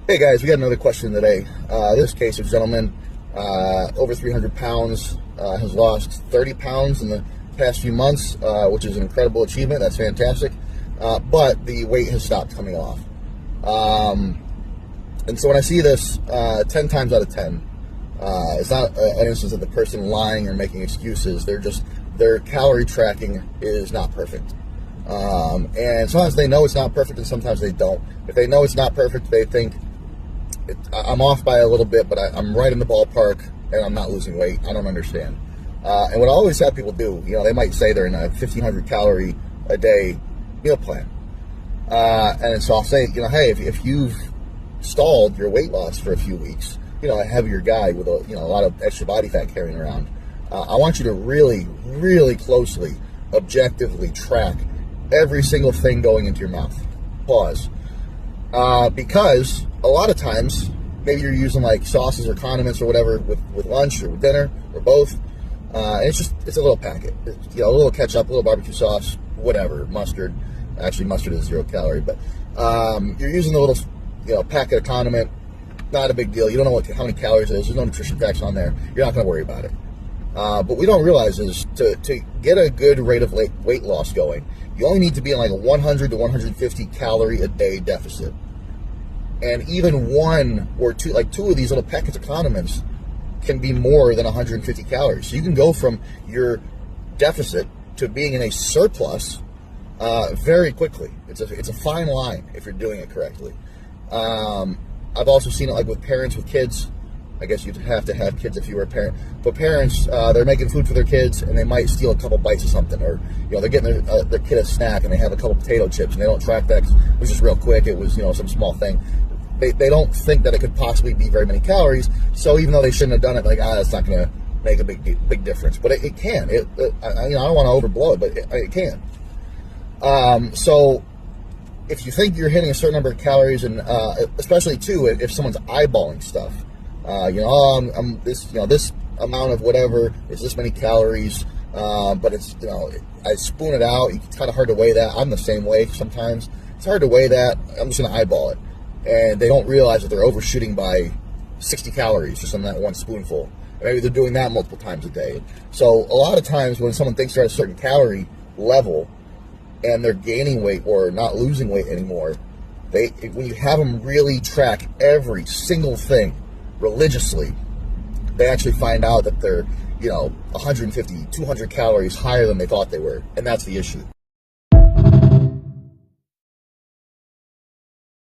Hey guys, we got another question today. This case, a gentleman over 300 pounds has lost 30 pounds in the past few months, which is an incredible achievement. That's fantastic. But the weight has stopped coming off. And so when I see this 10 times out of 10, it's not an instance of the person lying or making excuses. Their calorie tracking is not perfect. And sometimes they know it's not perfect and sometimes they don't. If they know it's not perfect, they think, I'm off by a little bit, but I'm right in the ballpark and I'm not losing weight. I don't understand. And what I always have people do, they might say they're in a 1,500 calorie a day meal plan. And so I'll say, hey, if you've stalled your weight loss for a few weeks, a heavier guy with a lot of extra body fat carrying around, I want you to really, really closely, objectively track every single thing going into your mouth. Pause. Because a lot of times, maybe you're using like sauces or condiments or whatever with lunch or with dinner or both. And it's a little packet. A little ketchup, a little barbecue sauce, whatever, mustard. Actually, mustard is 0 calorie, but you're using the little packet of condiment. Not a big deal. You don't know how many calories it is. There's no nutrition facts on there. You're not going to worry about it. But what we don't realize is to get a good rate of weight loss going, you only need to be in like a 100 to 150 calorie a day deficit. And even one or two, like two of these little packets of condiments can be more than 150 calories. So you can go from your deficit to being in a surplus very quickly. It's a fine line if you're doing it correctly. I've also seen it like with parents with kids. I guess you'd have to have kids if you were a parent. But parents, they're making food for their kids, and they might steal a couple bites of something, or they're getting their kid a snack, and they have a couple potato chips, and they don't track that. It was just real quick. It was some small thing. They don't think that it could possibly be very many calories. So even though they shouldn't have done it, it's not going to make a big difference. But it can. I don't want to overblow it, but it can. So if you think you're hitting a certain number of calories, and especially too if someone's eyeballing stuff. I'm this amount of whatever is this many calories, but it's, I spoon it out. It's kind of hard to weigh that. I'm the same way sometimes. It's hard to weigh that. I'm just going to eyeball it. And they don't realize that they're overshooting by 60 calories just on that one spoonful. Maybe they're doing that multiple times a day. So a lot of times when someone thinks they're at a certain calorie level and they're gaining weight or not losing weight anymore, when you have them really track every single thing religiously, they actually find out that they're 150, 200 calories higher than they thought they were, and that's the issue.